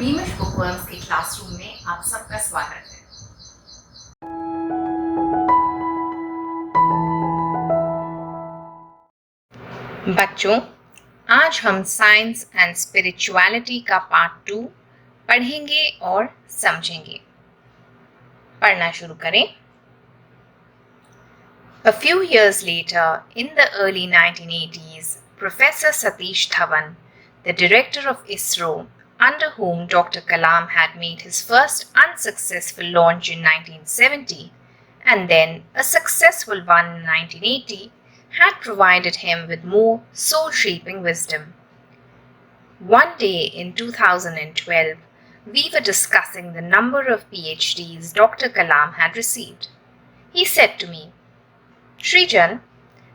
बीमिश bookworms के classroom में आप सबका स्वागत है। बच्चों, आज हम साइंस एंड स्पिरिचुअलिटी का पार्ट 2 पढ़ेंगे और समझेंगे। पढ़ना शुरू करें। A few years later, in the early 1980s, Professor Satish Dhawan, the director of ISRO, under whom Dr. Kalam had made his first unsuccessful launch in 1970 and then a successful one in 1980, had provided him with more soul-shaping wisdom. One day in 2012, we were discussing the number of PhDs Dr. Kalam had received. He said to me, "Srijan,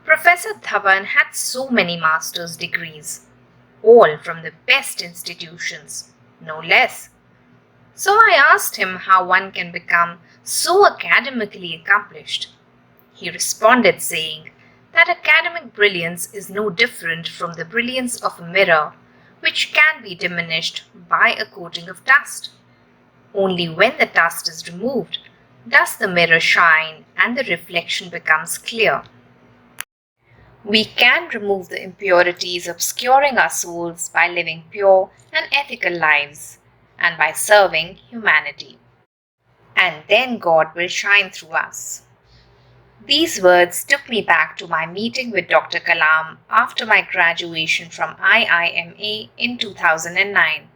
Professor Dhawan had so many master's degrees, all from the best institutions, no less." So I asked him how one can become so academically accomplished. He responded saying that academic brilliance is no different from the brilliance of a mirror, which can be diminished by a coating of dust. Only when the dust is removed does the mirror shine and the reflection becomes clear. We can remove the impurities obscuring our souls by living pure and ethical lives and by serving humanity. And then God will shine through us. These words took me back to my meeting with Dr. Kalam after my graduation from IIMA in 2009.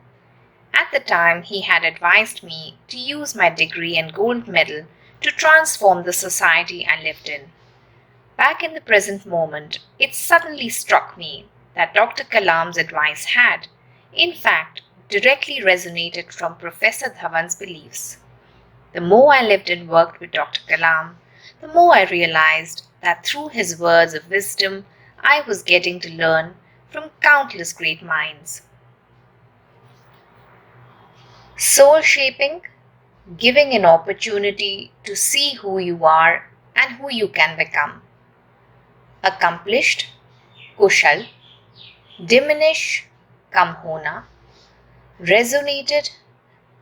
At the time, he had advised me to use my degree and gold medal to transform the society I lived in. Back in the present moment, it suddenly struck me that Dr. Kalam's advice had, in fact, directly resonated from Professor Dhawan's beliefs. The more I lived and worked with Dr. Kalam, the more I realized that through his words of wisdom, I was getting to learn from countless great minds. Soul shaping, giving an opportunity to see who you are and who you can become. Accomplished, kushal, diminish, kam hona, resonated,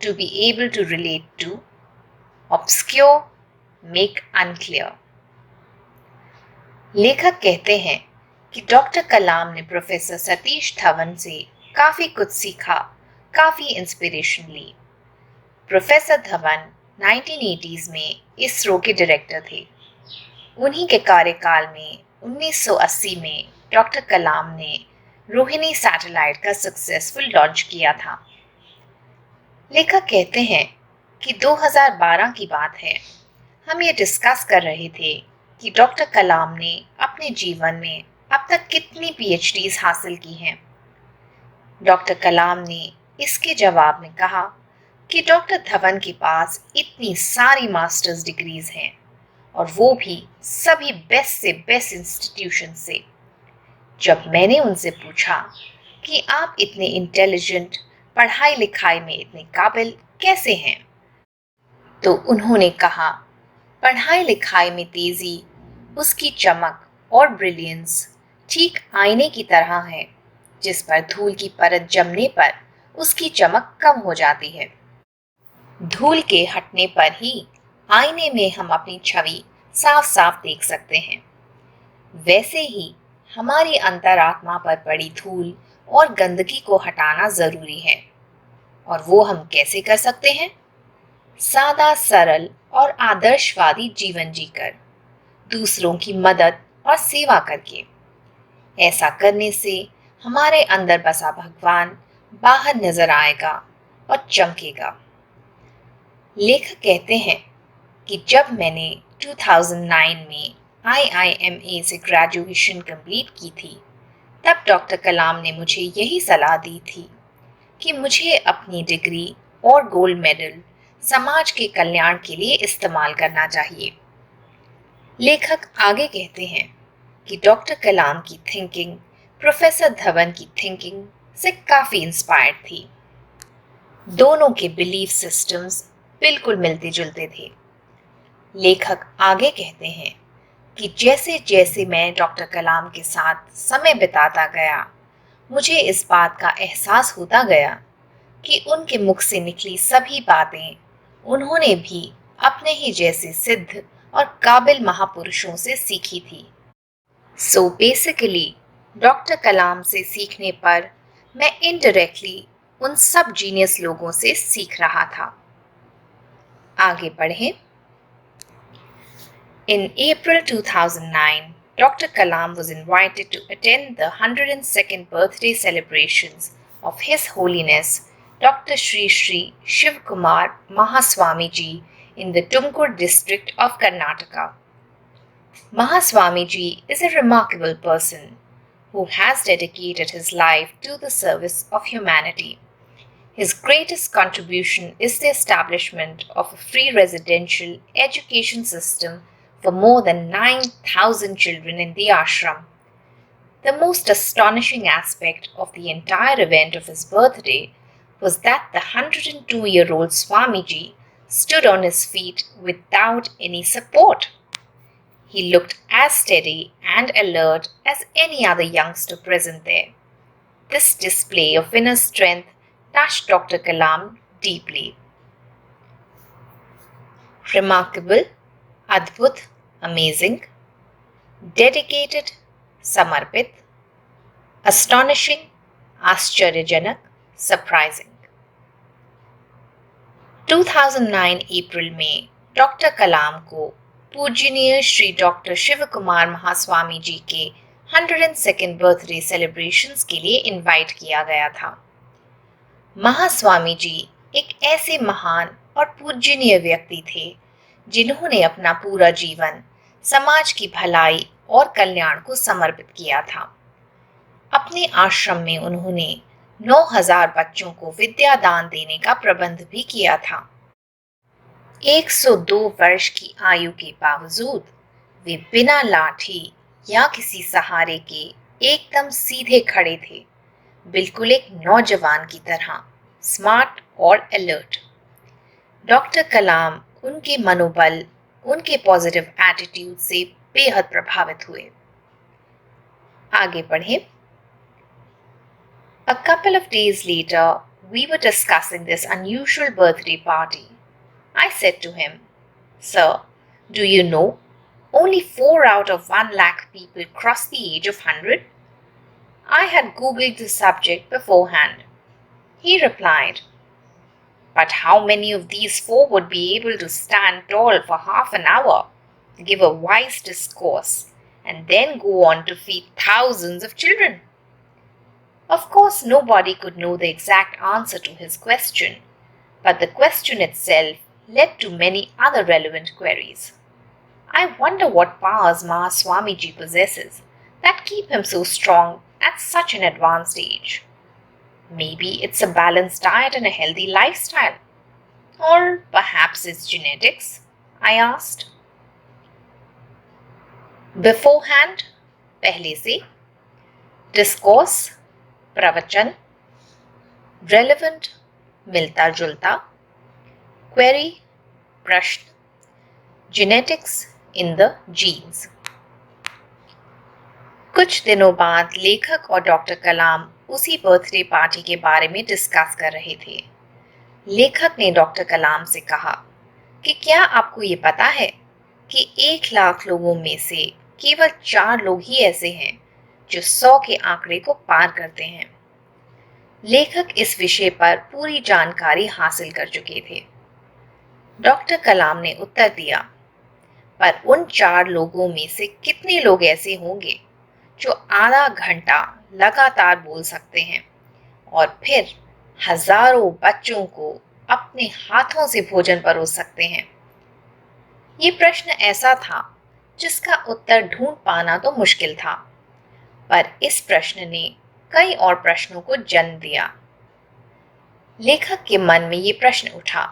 to be able to relate to, obscure, make unclear. लेखक कहते हैं कि doctor Kalam ने professor Satish Dhawan से काफ़ी कुछ सीखा, काफ़ी इंस्पिरेशन ली। प्रोफेसर धवन 1980s में इसरो के डायरेक्टर थे। उन्हीं के कार्यकाल में 1980 में डॉक्टर कलाम ने रोहिणी सैटेलाइट का सक्सेसफुल लॉन्च किया था। लेखक कहते हैं कि 2012 की बात है। हम ये डिस्कस कर रहे थे कि डॉक्टर कलाम ने अपने जीवन में अब तक कितनी PhDs हासिल की हैं। डॉक्टर कलाम ने इसके जवाब में कहा कि डॉक्टर धवन के पास इतनी सारी मास्टर्स डिग्रीज हैं और वो भी सभी बेस्ट से बेस्ट इंस्टीट्यूशन से। जब मैंने उनसे पूछा कि आप इतने इंटेलिजेंट, पढ़ाई लिखाई में इतने काबिल कैसे हैं, तो उन्होंने कहा, पढ़ाई लिखाई में तेजी, उसकी चमक और ब्रिलियंस ठीक आईने की तरह है जिस पर धूल की परत जमने पर उसकी चमक कम हो जाती है। धूल के हटने पर ही आईने में हम अपनी छवि साफ साफ देख सकते हैं। वैसे ही हमारी अंतरात्मा पर पड़ी धूल और गंदगी को हटाना जरूरी है। और वो हम कैसे कर सकते हैं? सादा, सरल और आदर्शवादी जीवन जीकर, दूसरों की मदद और सेवा करके। ऐसा करने से हमारे अंदर बसा भगवान बाहर नजर आएगा और चमकेगा। लेखक कहते हैं कि जब मैंने 2009 में IIMA से ग्रेजुएशन कंप्लीट की थी, तब डॉक्टर कलाम ने मुझे यही सलाह दी थी कि मुझे अपनी डिग्री और गोल्ड मेडल समाज के कल्याण के लिए इस्तेमाल करना चाहिए। लेखक आगे कहते हैं कि डॉक्टर कलाम की थिंकिंग प्रोफेसर धवन की थिंकिंग से काफ़ी इंस्पायर्ड थी। दोनों के बिलीफ सिस्टम्स बिल्कुल मिलते जुलते थे। लेखक आगे कहते हैं कि जैसे जैसे मैं डॉक्टर कलाम के साथ समय बिताता गया, मुझे इस बात का एहसास होता गया कि उनके मुख से निकली सभी बातें उन्होंने भी अपने ही जैसे सिद्ध और काबिल महापुरुषों से सीखी थी। सो बेसिकली डॉक्टर कलाम से सीखने पर मैं इनडायरेक्टली उन सब जीनियस लोगों से सीख रहा था। आगे बढ़ें। In April 2009, Dr. Kalam was invited to attend the 102nd birthday celebrations of His Holiness Dr. Sri Sri Shiv Kumar Mahaswami Ji in the Tumkur district of Karnataka. Mahaswami Ji is a remarkable person who has dedicated his life to the service of humanity. His greatest contribution is the establishment of a free residential education system for more than 9,000 children in the ashram. The most astonishing aspect of the entire event of his birthday was that the 102-year-old Swamiji stood on his feet without any support. He looked as steady and alert as any other youngster present there. This display of inner strength touched Dr. Kalam deeply. Remarkable, adbhut, amazing, dedicated, samarpit, astonishing, आश्चर्यजनक, surprising. 2009 अप्रैल में doctor कलाम को पूजनीय Shri doctor Shiv Kumar Mahaswami जी के 102nd birthday celebrations के लिए invite किया गया था। महास्वामी जी एक ऐसे महान और पूजनीय व्यक्ति थे जिन्होंने अपना पूरा जीवन समाज की भलाई और कल्याण को समर्पित किया था। अपने आश्रम में उन्होंने 9,000 बच्चों को विद्या दान देने का प्रबंध भी किया था। 102 वर्ष की आयु के बावजूद वे बिना लाठी या किसी सहारे के एकदम सीधे खड़े थे, बिल्कुल एक नौजवान की तरह, स्मार्ट और अलर्ट। डॉक्टर कलाम उनके मनोबल, उनके पॉजिटिव एटीट्यूड से बेहद प्रभावित हुए। आगे बढ़ें। A couple of days later, we were discussing this unusual birthday party. I said to him, "Sir, do you know, only 4 out of 1 lakh people cross the age of 100? I had googled the subject beforehand." He replied, "But how many of these 4 would be able to stand tall for half an hour, give a wise discourse, and then go on to feed thousands of children?" Of course, nobody could know the exact answer to his question, but the question itself led to many other relevant queries. I wonder what powers Mahaswamiji possesses that keep him so strong at such an advanced age. Maybe it's a balanced diet and a healthy lifestyle. Or perhaps it's genetics, I asked. Beforehand, पहले से, discourse, प्रवचन, relevant, मिलता जुलता, query, प्रश्न, genetics in the genes. कुछ दिनों बाद लेखक और डॉक्टर कलाम उसी बर्थडे पार्टी के बारे में डिस्कस कर रहे थे। लेखक ने डॉक्टर कलाम से कहा कि क्या आपको ये पता है कि 1 लाख लोगों में से केवल 4 लोग ही ऐसे हैं जो 100 के आंकड़े को पार करते हैं। लेखक इस विषय पर पूरी जानकारी हासिल कर चुके थे। डॉक्टर कलाम ने उत्तर दिया, पर उन 4 लोगों में से कितने लोग ऐसे होंगे जो आधा घंटा लगातार बोल सकते हैं और फिर हजारों बच्चों को अपने हाथों से भोजन परोस सकते हैं। ये प्रश्न ऐसा था जिसका उत्तर ढूंढ पाना तो मुश्किल था, पर इस प्रश्न ने कई और प्रश्नों को जन्म दिया। लेखक के मन में ये प्रश्न उठा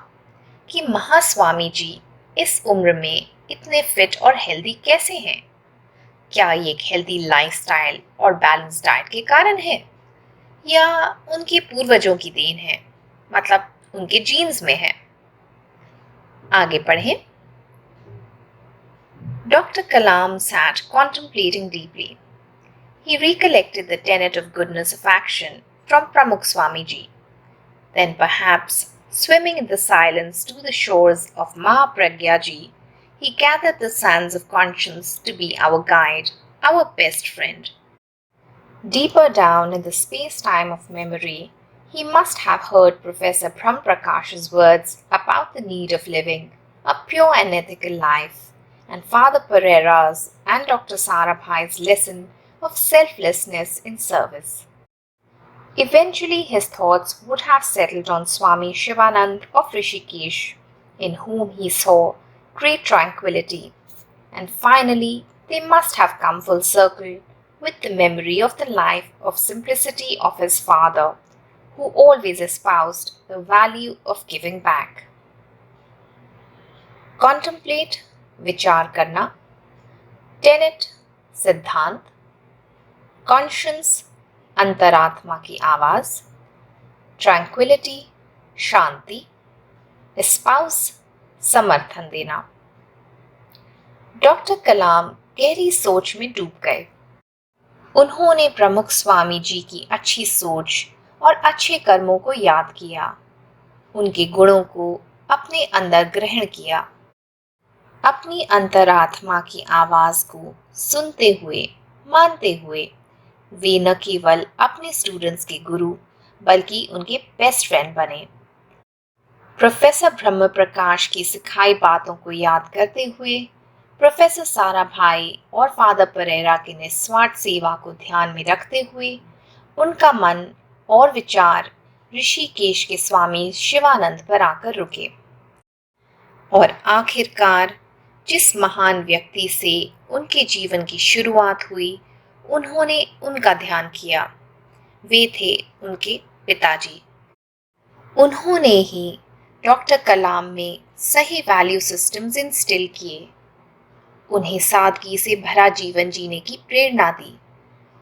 कि महास्वामी जी इस उम्र में इतने फिट और हेल्दी कैसे हैं? क्या ये एक हेल्दी लाइफस्टाइल और बैलेंस डाइट के कारण है या उनके पूर्वजों की देन है, मतलब उनके जीन्स में है? आगे पढ़ें। Dr. Kalam sat contemplating deeply. He recollected the tenet of goodness of action from Pramukh Swamiji. Then perhaps, swimming in the silence to the shores of Mahapragyaji, he gathered the sands of conscience to be our guide, our best friend. Deeper down in the space-time of memory, he must have heard Professor Brahmprakash's words about the need of living a pure and ethical life, and Father Pereira's and Dr. Sarabhai's lesson of selflessness in service. Eventually, his thoughts would have settled on Swami Shivanand of Rishikesh, in whom he saw great tranquility, and finally, they must have come full circle with the memory of the life of simplicity of his father, who always espoused the value of giving back. Contemplate, vichar karna, tenet, सिद्धांत, conscience, अंतरात्मा की आवाज, tranquillity, शांति, espouse, समर्थन देना। Doctor कलाम गहरी सोच में डूब गए। उन्होंने प्रमुख स्वामी जी की अच्छी सोच और अच्छे कर्मों को याद किया, उनके गुणों को अपने अंदर ग्रहण किया। अपनी अंतरात्मा की आवाज को सुनते हुए, मानते हुए, वे न केवल अपने स्टूडेंट्स के गुरु बल्कि उनके बेस्ट फ्रेंड बने। प्रोफेसर ब्रह्म प्रकाश की सिखाई बातों को याद करते हुए प्रोफेसर साराभाई और फादर परेरा की निस्वार्थ सेवा को ध्यान में रखते हुए उनका मन और विचार ऋषिकेश के स्वामी शिवानंद पर आकर रुके। और आखिरकार जिस महान व्यक्ति से उनके जीवन की शुरुआत हुई, उन्होंने उनका ध्यान किया। वे थे उनके पिताजी। उन्होंने ही डॉक्टर कलाम में सही वैल्यू सिस्टम्स इंस्टिल किए, उन्हें सादगी से भरा जीवन जीने की प्रेरणा दी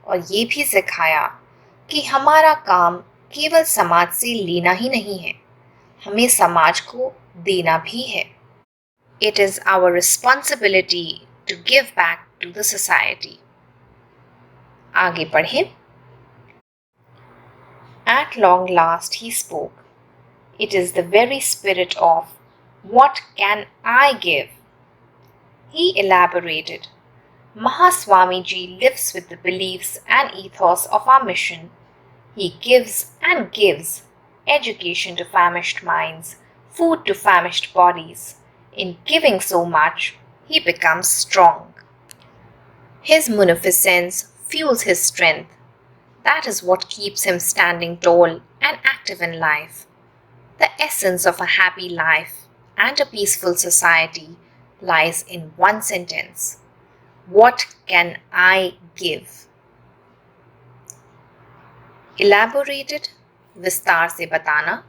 और ये भी सिखाया कि हमारा काम केवल समाज से लेना ही नहीं है, हमें समाज को देना भी है। It is our responsibility to give back to the society. आगे पढ़ें। At long last he spoke. It is the very spirit of what can I give? He elaborated. Mahaswamiji lives with the beliefs and ethos of our mission. He gives and gives education to famished minds, food to famished bodies. In giving so much, he becomes strong. His munificence fuels his strength. That is what keeps him standing tall and active in life. The essence of a happy life and a peaceful society lies in one sentence. What can I give? Elaborated, विस्तार से बताना,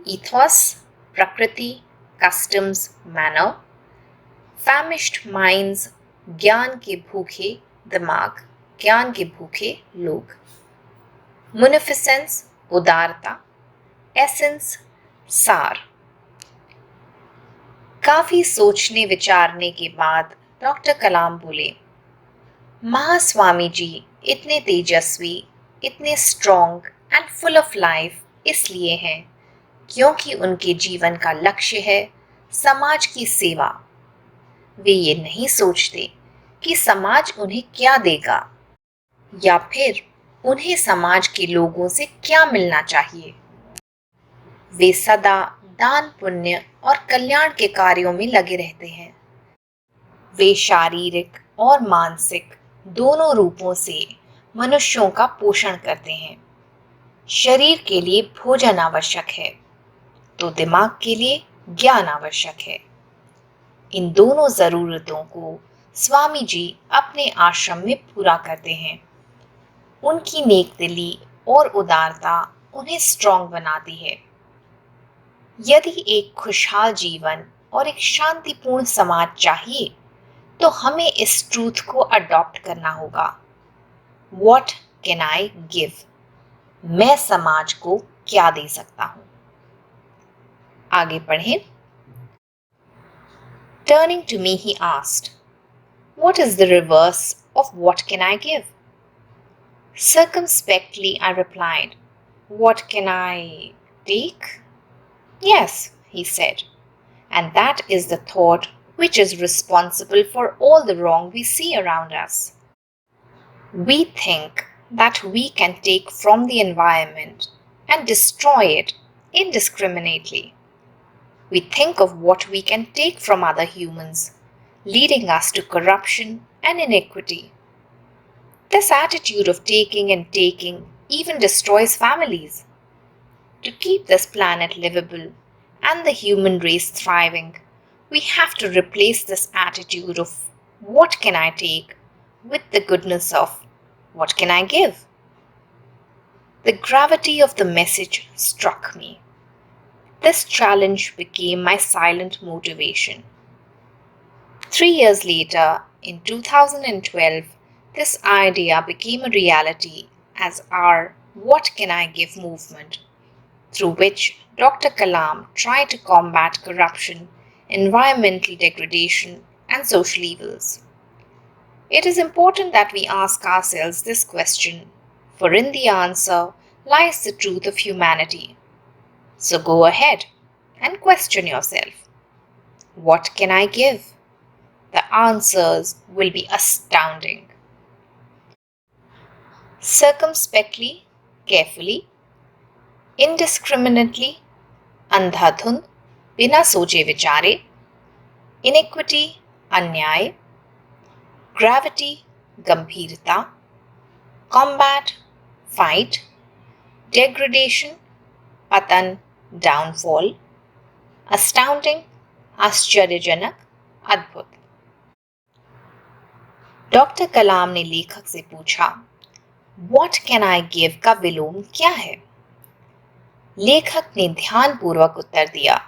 ethos, प्रकृति, customs, manner, famished minds, ज्ञान के भूखे दिमाग, ज्ञान के भूखे लोग, munificence, उदारता, essence, सार। काफी सोचने विचारने के बाद डॉक्टर कलाम बोले, महास्वामी जी इतने तेजस्वी, इतने strong and full of life इसलिए हैं क्योंकि उनके जीवन का लक्ष्य है समाज की सेवा। वे ये नहीं सोचते कि समाज उन्हें क्या देगा या फिर उन्हें समाज के लोगों से क्या मिलना चाहिए। वे सदा दान पुण्य और कल्याण के कार्यों में लगे रहते हैं। वे शारीरिक और मानसिक दोनों रूपों से मनुष्यों का पोषण करते हैं। शरीर के लिए भोजन आवश्यक है तो दिमाग के लिए ज्ञान आवश्यक है। इन दोनों जरूरतों को स्वामी जी अपने आश्रम में पूरा करते हैं। उनकी नेकदिली और उदारता उन्हें स्ट्रॉन्ग बनाती है। यदि एक खुशहाल जीवन और एक शांतिपूर्ण समाज चाहिए तो हमें इस ट्रूथ को अडॉप्ट करना होगा। What can I give? मैं समाज को क्या दे सकता हूं? आगे पढ़ें। Turning to me, he asked, what is the reverse of what can I give? Circumspectly, I replied, what can I? take? Yes, he said. And that is the thought which is responsible for all the wrong we see around us. We think that we can take from the environment and destroy it indiscriminately. We think of what we can take from other humans, leading us to corruption and inequity. This attitude of taking and taking even destroys families. To keep this planet livable and the human race thriving, we have to replace this attitude of what can I take with the goodness of what can I give? The gravity of the message struck me. This challenge became my silent motivation. 3 years later, in 2012, this idea became a reality as our What Can I Give movement, through which Dr. Kalam tried to combat corruption, environmental degradation, and social evils. It is important that we ask ourselves this question, for in the answer lies the truth of humanity. So go ahead and question yourself. What can I give? The answers will be astounding. Circumspectly, carefully, indiscriminately, अंधाधुंध, बिना सोचे विचारे, inequity, अन्याय, gravity, गंभीरता, combat, fight, degradation, पतन, downfall, astounding, आश्चर्यजनक, अद्भुत। Doctor Kalam ने लेखक से पूछा, What can I give का विलोम क्या है? लेखक ने ध्यानपूर्वक उत्तर दिया,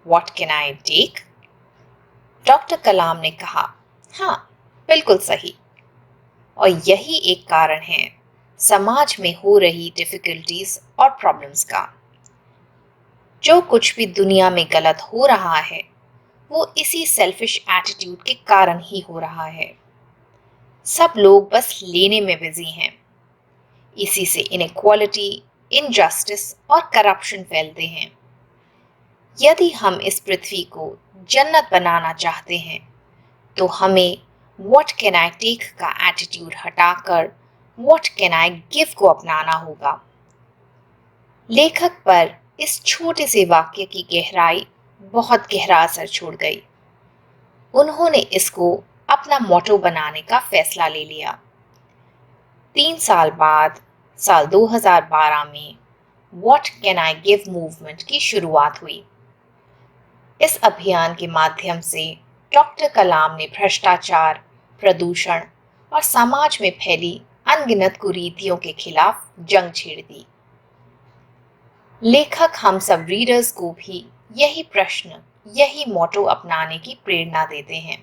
What can I take? Doctor Kalam ने कहा, हाँ, बिल्कुल सही। और यही एक कारण है समाज में हो रही डिफिकल्टीज और प्रॉब्लम्स का। जो कुछ भी दुनिया में गलत हो रहा है वो इसी सेल्फिश एटीट्यूड के कारण ही हो रहा है। सब लोग बस लेने में बिजी हैं। इसी से इनइक्वालिटी, इनजस्टिस और करप्शन फैलते हैं। यदि हम इस पृथ्वी को जन्नत बनाना चाहते हैं तो हमें व्हाट कैन आई टेक का एटीट्यूड हटाकर व्हाट कैन आई गिव को अपनाना होगा। लेखक पर इस छोटे से वाक्य की गहराई बहुत गहरा असर छोड़ गई। उन्होंने इसको अपना मोटो बनाने का फैसला ले लिया। 3 साल बाद साल 2012 में what can I give movement की शुरुआत हुई। इस अभियान के माध्यम से डॉक्टर कलाम ने भ्रष्टाचार, प्रदूषण और समाज में फैली अनगिनत कुरीतियों के खिलाफ जंग छेड़ दी। लेखक हम सब रीडर्स को भी यही प्रश्न, यही मोटो अपनाने की प्रेरणा देते हैं।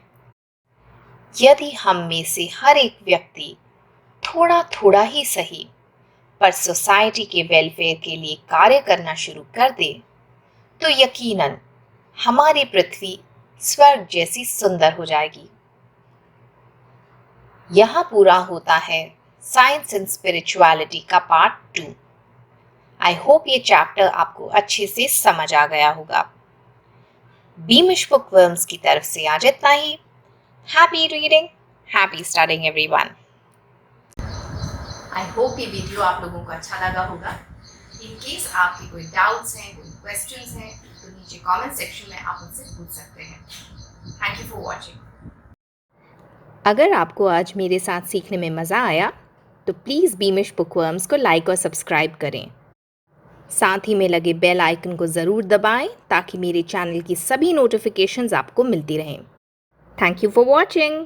यदि हम में से हर एक व्यक्ति थोड़ा थोड़ा ही सही पर सोसाइटी के वेलफेयर के लिए कार्य करना शुरू कर दे तो यकीनन हमारी पृथ्वी स्वर्ग जैसी सुंदर हो जाएगी। यहाँ पूरा होता है साइंस एंड स्पिरिचुअलिटी का पार्ट 2। आई होप ये चैप्टर आपको अच्छे से समझ आ गया होगा। बीमिश बुकवर्म्स की तरफ से आज इतना ही। Happy reading, happy studying everyone. I hope ये वीडियो आप लोगों को अच्छा लगा होगा। इन केस आपके कोई डाउट्स हैं, कोई क्वेश्चंस हैं तो नीचे कमेंट सेक्शन में आप उनसे पूछ सकते हैं। Thank you for watching. अगर आपको आज मेरे साथ सीखने में मज़ा आया तो प्लीज़ बीमिश बुकवर्म्स को लाइक और सब्सक्राइब करें। साथ ही में लगे बेल आइकन को ज़रूर दबाएं ताकि मेरे चैनल की सभी नोटिफिकेशंस आपको मिलती रहें। Thank you for watching.